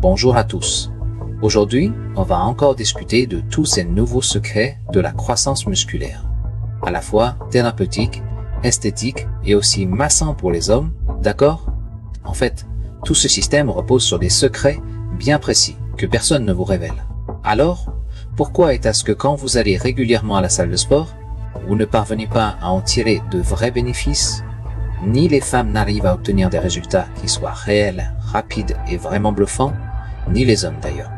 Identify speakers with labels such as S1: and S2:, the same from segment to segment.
S1: bonjour à tous. Aujourd'hui, on va encore discuter de tous ces nouveaux secrets de la croissance musculaire, à la fois thérapeutique, esthétique et aussi massant pour les hommes, d'accord? En fait, tout ce système repose sur des secrets bien précis que personne ne vous révèle. Alors, pourquoi est-ce que quand vous allez régulièrement à la salle de sport, vous ne parvenez pas à en tirer de vrais bénéfices? Ni les femmes n'arrivent à obtenir des résultats qui soient réels, rapides et vraiment bluffants, ni les hommes d'ailleurs.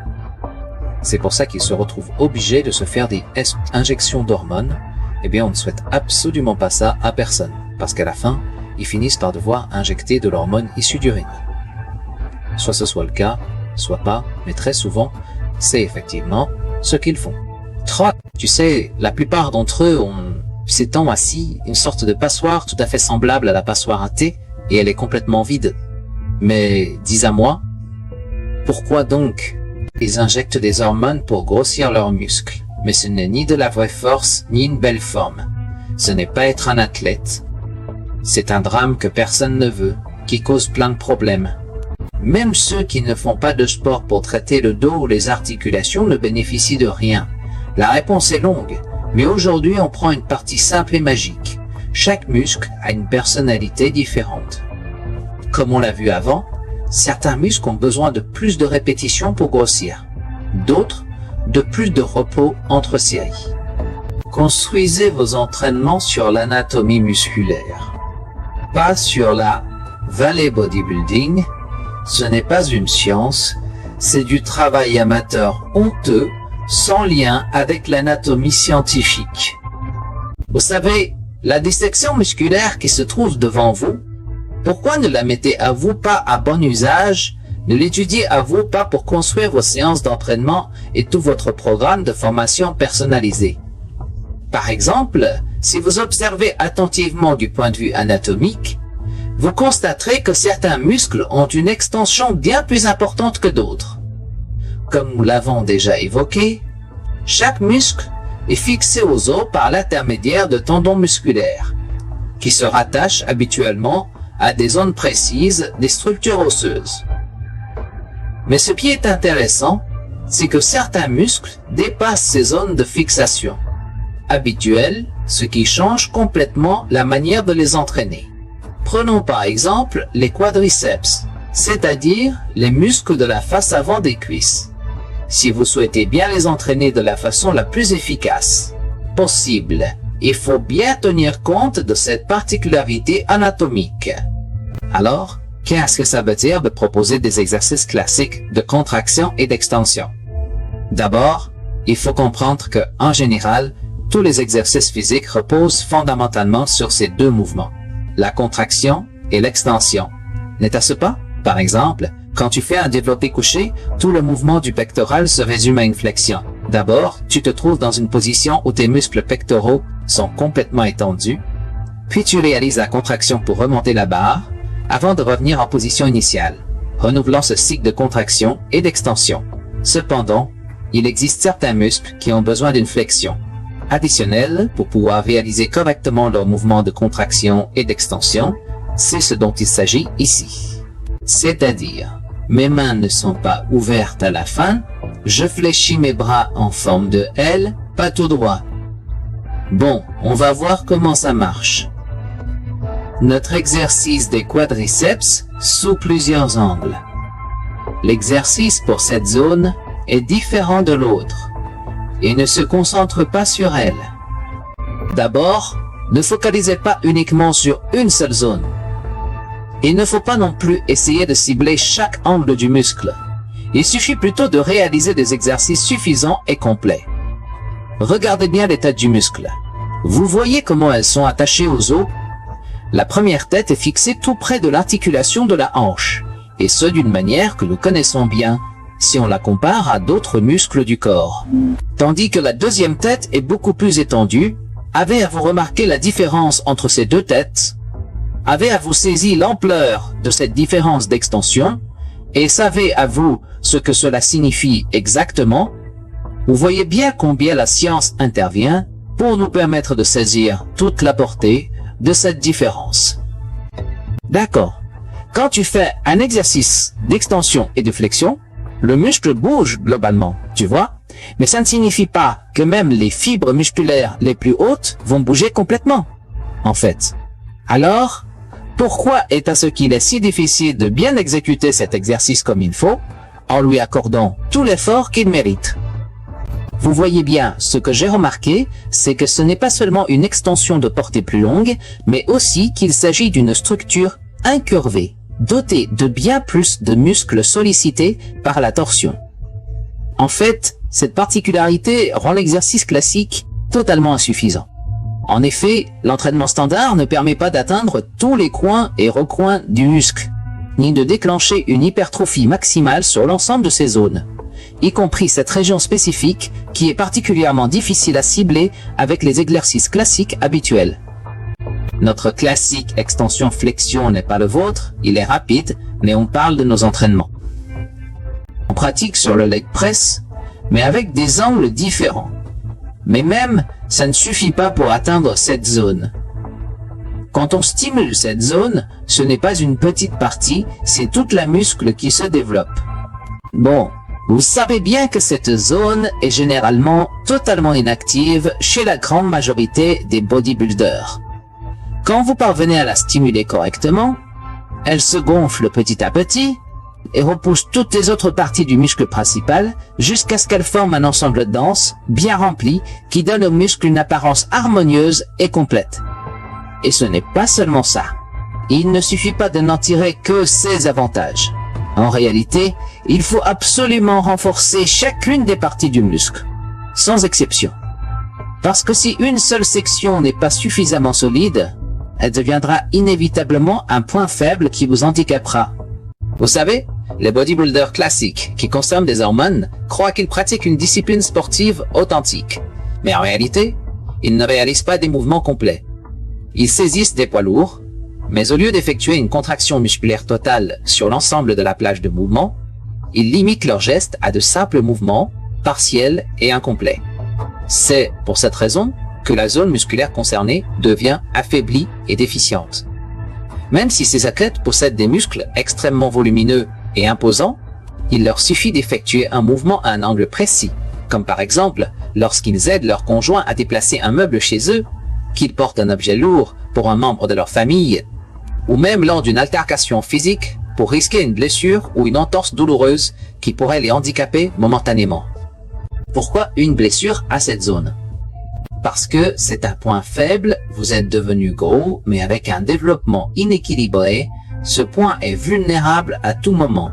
S1: C'est pour ça qu'ils se retrouvent obligés de se faire des injections d'hormones. Eh bien, on ne souhaite absolument pas ça à personne, parce qu'à la fin, ils finissent par devoir injecter de l'hormone issue d'urine. Soit ce soit le cas, soit pas, mais très souvent, c'est effectivement ce qu'ils font. Tu sais, la plupart d'entre eux ont s'étant assis une sorte de passoire tout à fait semblable à la passoire à thé, et elle est complètement vide. Mais, dis à moi, pourquoi donc ils injectent des hormones pour grossir leurs muscles? Mais ce n'est ni de la vraie force, ni une belle forme. Ce n'est pas être un athlète. C'est un drame que personne ne veut, qui cause plein de problèmes. Même ceux qui ne font pas de sport pour traiter le dos ou les articulations ne bénéficient de rien. La réponse est longue. Mais aujourd'hui, on prend une partie simple et magique. Chaque muscle a une personnalité différente. Comme on l'a vu avant, certains muscles ont besoin de plus de répétitions pour grossir. D'autres, de plus de repos entre séries. Construisez vos entraînements sur l'anatomie musculaire. Pas sur la valley bodybuilding. Ce n'est pas une science, c'est du travail amateur honteux, sans lien avec l'anatomie scientifique. Vous savez, la dissection musculaire qui se trouve devant vous, pourquoi ne la mettez à vous pas à bon usage, ne l'étudiez à vous pas pour construire vos séances d'entraînement et tout votre programme de formation personnalisé? Par exemple, si vous observez attentivement du point de vue anatomique, vous constaterez que certains muscles ont une extension bien plus importante que d'autres. Comme nous l'avons déjà évoqué, chaque muscle est fixé aux os par l'intermédiaire de tendons musculaires, qui se rattachent habituellement à des zones précises des structures osseuses. Mais ce qui est intéressant, c'est que certains muscles dépassent ces zones de fixation habituelles, ce qui change complètement la manière de les entraîner. Prenons par exemple les quadriceps, c'est-à-dire les muscles de la face avant des cuisses. Si vous souhaitez bien les entraîner de la façon la plus efficace possible, il faut bien tenir compte de cette particularité anatomique. Alors, qu'est-ce que ça veut dire de proposer des exercices classiques de contraction et d'extension? D'abord, il faut comprendre que, en général, tous les exercices physiques reposent fondamentalement sur ces deux mouvements, la contraction et l'extension. N'est-ce pas? Par exemple, quand tu fais un développé couché, tout le mouvement du pectoral se résume à une flexion. D'abord, tu te trouves dans une position où tes muscles pectoraux sont complètement étendus, puis tu réalises la contraction pour remonter la barre, avant de revenir en position initiale, renouvelant ce cycle de contraction et d'extension. Cependant, il existe certains muscles qui ont besoin d'une flexion additionnelle pour pouvoir réaliser correctement leur mouvement de contraction et d'extension. C'est ce dont il s'agit ici. C'est-à-dire, mes mains ne sont pas ouvertes à la fin, je fléchis mes bras en forme de L, pas tout droit. Bon, on va voir comment ça marche. Notre exercice des quadriceps sous plusieurs angles. L'exercice pour cette zone est différent de l'autre et ne se concentre pas sur elle. D'abord, ne focalisez pas uniquement sur une seule zone. Il ne faut pas non plus essayer de cibler chaque angle du muscle. Il suffit plutôt de réaliser des exercices suffisants et complets. Regardez bien les têtes du muscle. Vous voyez comment elles sont attachées aux os? La première tête est fixée tout près de l'articulation de la hanche, et ce d'une manière que nous connaissons bien, si on la compare à d'autres muscles du corps. Tandis que la deuxième tête est beaucoup plus étendue. Avez-vous remarqué la différence entre ces deux têtes? Avez-vous saisi l'ampleur de cette différence d'extension? Et savez-vous ce que cela signifie exactement? Vous voyez bien combien la science intervient pour nous permettre de saisir toute la portée de cette différence. D'accord. Quand tu fais un exercice d'extension et de flexion,
S2: Le muscle bouge globalement, tu vois, mais ça ne signifie pas que même les fibres musculaires les plus hautes vont bouger complètement, en fait. Alors, pourquoi est à ce qu'il est si difficile de bien exécuter cet exercice comme il faut, en lui accordant tout l'effort qu'il mérite? Vous voyez bien, ce que j'ai remarqué, c'est que ce n'est pas seulement une extension de portée plus longue, mais aussi qu'il s'agit d'une structure incurvée, dotée de bien plus de muscles sollicités par la torsion. En fait, cette particularité rend l'exercice classique totalement insuffisant. En effet, l'entraînement standard ne permet pas d'atteindre tous les coins et recoins du muscle, ni de déclencher une hypertrophie maximale sur l'ensemble de ces zones, y compris cette région spécifique qui est particulièrement difficile à cibler avec les exercices classiques habituels. Notre classique extension-flexion n'est pas le vôtre, il est rapide, mais on parle de nos entraînements. On pratique sur le leg press, mais avec des angles différents. Mais même, ça ne suffit pas pour atteindre cette zone. Quand on stimule cette zone, ce n'est pas une petite partie, c'est toute la muscle qui se développe. Bon, vous savez bien que cette zone est généralement totalement inactive chez la grande majorité des bodybuilders. Quand vous parvenez à la stimuler correctement, elle se gonfle petit à petit et repousse toutes les autres parties du muscle principal jusqu'à ce qu'elle forme un ensemble dense, bien rempli, qui donne au muscle une apparence harmonieuse et complète. Et ce n'est pas seulement ça. Il ne suffit pas de n'en tirer que ces avantages. En réalité, il faut absolument renforcer chacune des parties du muscle, sans exception. Parce que si une seule section n'est pas suffisamment solide, elle deviendra inévitablement un point faible qui vous handicapera. Vous savez, les bodybuilders classiques qui consomment des hormones croient qu'ils pratiquent une discipline sportive authentique. Mais en réalité, ils ne réalisent pas des mouvements complets. Ils saisissent des poids lourds, mais au lieu d'effectuer une contraction musculaire totale sur l'ensemble de la plage de mouvements, ils limitent leurs gestes à de simples mouvements, partiels et incomplets. C'est pour cette raison que la zone musculaire concernée devient affaiblie et déficiente. Même si ces athlètes possèdent des muscles extrêmement volumineux et imposants, il leur suffit d'effectuer un mouvement à un angle précis, comme par exemple lorsqu'ils aident leur conjoint à déplacer un meuble chez eux, qu'ils portent un objet lourd pour un membre de leur famille, ou même lors d'une altercation physique pour risquer une blessure ou une entorse douloureuse qui pourrait les handicaper momentanément. Pourquoi une blessure à cette zone? Parce que c'est un point faible, vous êtes devenu gros, mais avec un développement inéquilibré, ce point est vulnérable à tout moment.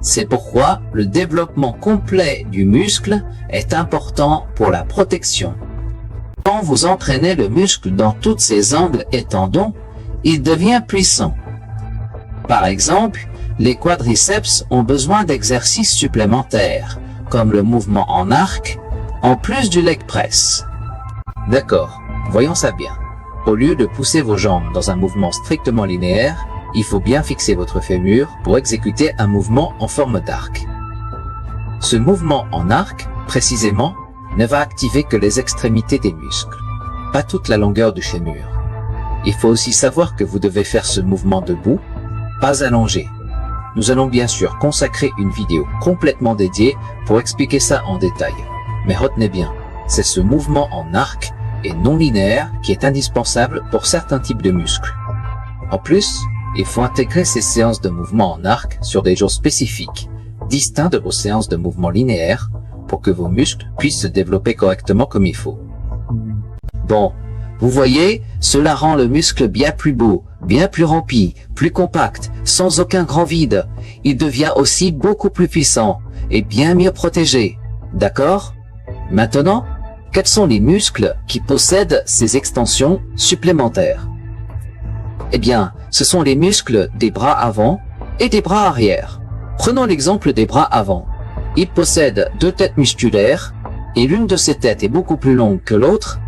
S2: C'est pourquoi le développement complet du muscle est important pour la protection. Quand vous entraînez le muscle dans tous ses angles et tendons, il devient puissant. Par exemple, les quadriceps ont besoin d'exercices supplémentaires, comme le mouvement en arc, en plus du leg press. D'accord, voyons ça bien. Au lieu de pousser vos jambes dans un mouvement strictement linéaire, il faut bien fixer votre fémur pour exécuter un mouvement en forme d'arc. Ce mouvement en arc, précisément, ne va activer que les extrémités des muscles, pas toute la longueur du fémur. Il faut aussi savoir que vous devez faire ce mouvement debout, pas allongé. Nous allons bien sûr consacrer une vidéo complètement dédiée pour expliquer ça en détail. Mais retenez bien, c'est ce mouvement en arc et non linéaire qui est indispensable pour certains types de muscles. En plus, il faut intégrer ces séances de mouvement en arc sur des jours spécifiques, distincts de vos séances de mouvement linéaire, pour que vos muscles puissent se développer correctement comme il faut. Bon, vous voyez, cela rend le muscle bien plus beau, bien plus rempli, plus compact, sans aucun grand vide. Il devient aussi beaucoup plus puissant et bien mieux protégé. D'accord? Maintenant, quels sont les muscles qui possèdent ces extensions supplémentaires? Eh bien, ce sont les muscles des bras avant et des bras arrière. Prenons l'exemple des bras avant. Ils possèdent deux têtes musculaires et l'une de ces têtes est beaucoup plus longue que l'autre.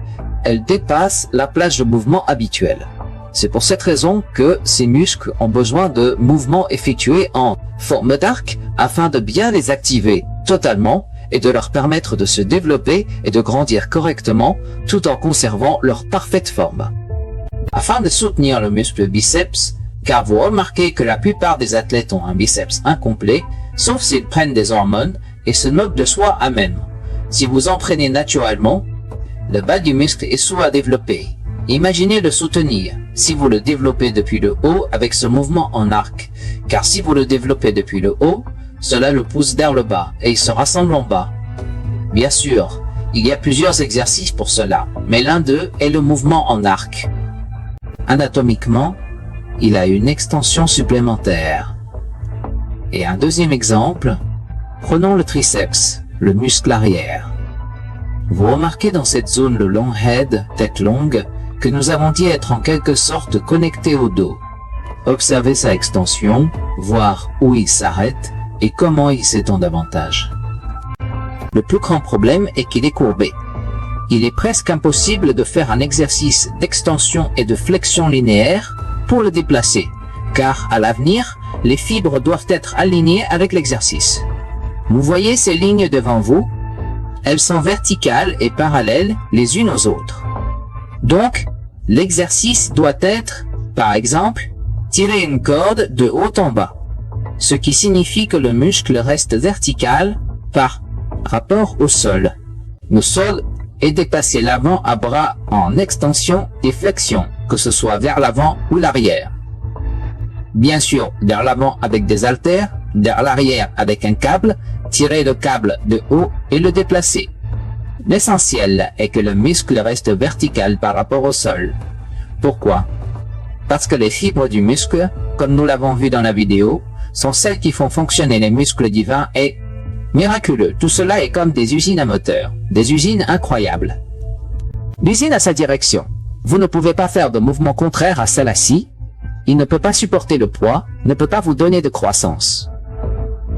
S2: Elle dépasse la plage de mouvement habituelle. C'est pour cette raison que ces muscles ont besoin de mouvements effectués en forme d'arc afin de bien les activer totalement et de leur permettre de se développer et de grandir correctement tout en conservant leur parfaite forme. Afin de soutenir le muscle biceps, car vous remarquez que la plupart des athlètes ont un biceps incomplet, sauf s'ils prennent des hormones et se moquent de soi à même. Si vous entraînez naturellement, le bas du muscle est sous-développé. Imaginez le soutenir si vous le développez depuis le haut avec ce mouvement en arc, car si vous le développez depuis le haut, cela le pousse vers le bas et il se rassemble en bas. Bien sûr, il y a plusieurs exercices pour cela, mais l'un d'eux est le mouvement en arc. Anatomiquement, il a une extension supplémentaire. Et un deuxième exemple, prenons le triceps, le muscle arrière. Vous remarquez dans cette zone le long head, tête longue, que nous avons dit être en quelque sorte connecté au dos. Observez sa extension, voir où il s'arrête et comment il s'étend davantage. Le plus grand problème est qu'il est courbé. Il est presque impossible de faire un exercice d'extension et de flexion linéaire pour le déplacer, car à l'avenir, les fibres doivent être alignées avec l'exercice. Vous voyez ces lignes devant vous? Elles sont verticales et parallèles les unes aux autres. Donc, l'exercice doit être, par exemple, tirer une corde de haut en bas, ce qui signifie que le muscle reste vertical par rapport au sol. Le sol est déplacer l'avant à bras en extension et flexion, que ce soit vers l'avant ou l'arrière. Bien sûr, vers l'avant avec des haltères, vers l'arrière avec un câble, tirer le câble de haut et le déplacer. L'essentiel est que le muscle reste vertical par rapport au sol. Pourquoi? Parce que les fibres du muscle, comme nous l'avons vu dans la vidéo, sont celles qui font fonctionner les muscles divins et miraculeux. Tout cela est comme des usines à moteur, des usines incroyables. L'usine a sa direction. Vous ne pouvez pas faire de mouvement contraire à celle-ci. Il ne peut pas supporter le poids, ne peut pas vous donner de croissance.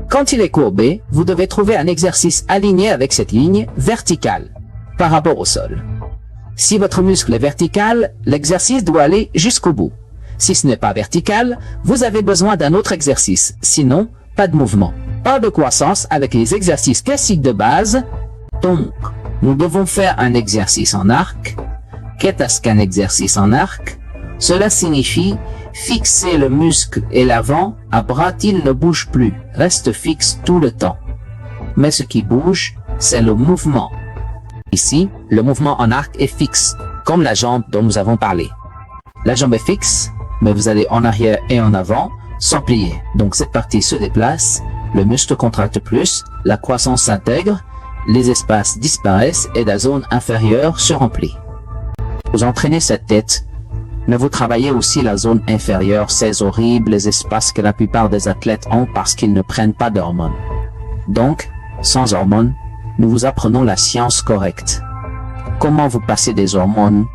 S2: Quand il est courbé, vous devez trouver un exercice aligné avec cette ligne verticale par rapport au sol. Si votre muscle est vertical, l'exercice doit aller jusqu'au bout. Si ce n'est pas vertical, vous avez besoin d'un autre exercice, sinon pas de mouvement. Pas de croissance avec les exercices classiques de base. Donc, nous devons faire un exercice en arc. Qu'est-ce qu'un exercice en arc? Cela signifie fixer le muscle et l'avant à bras qu'il ne bouge plus, reste fixe tout le temps. Mais ce qui bouge, c'est le mouvement. Ici, le mouvement en arc est fixe, comme la jambe dont nous avons parlé. La jambe est fixe, mais vous allez en arrière et en avant sans plier. Donc cette partie se déplace, le muscle contracte plus, la croissance s'intègre, les espaces disparaissent et la zone inférieure se remplit. Vous entraînez cette tête, mais vous travaillez aussi la zone inférieure, ces horribles espaces que la plupart des athlètes ont parce qu'ils ne prennent pas d'hormones. Donc, sans hormones, nous vous apprenons la science correcte. Comment vous passer des hormones,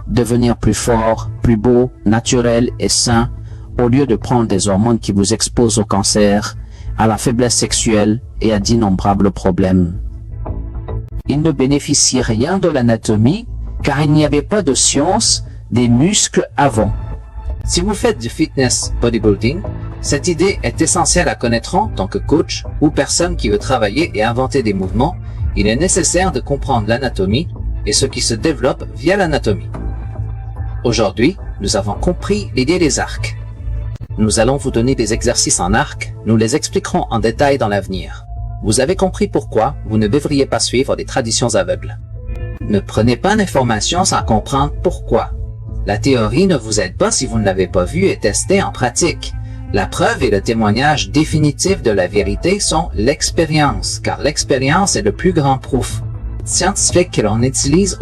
S2: devenir plus fort, plus beau, naturel et sain, au lieu de prendre des hormones qui vous exposent au cancer, à la faiblesse sexuelle et à d'innombrables problèmes. Il ne bénéficie rien de l'anatomie, car il n'y avait pas de science des muscles avant.
S1: Si vous faites du fitness bodybuilding, cette idée est essentielle à connaître en tant que coach ou personne qui veut travailler et inventer des mouvements. Il est nécessaire de comprendre l'anatomie et ce qui se développe via l'anatomie. Aujourd'hui, nous avons compris l'idée des arcs. Nous allons vous donner des exercices en arc, nous les expliquerons en détail dans l'avenir. Vous avez compris pourquoi vous ne devriez pas suivre des traditions aveugles. Ne prenez pas l'information sans comprendre pourquoi. La théorie ne vous aide pas si vous ne l'avez pas vue et testée en pratique. La preuve et le témoignage définitif de la vérité sont l'expérience, car l'expérience est le plus grand proof scientifique que l'on utilise aujourd'hui.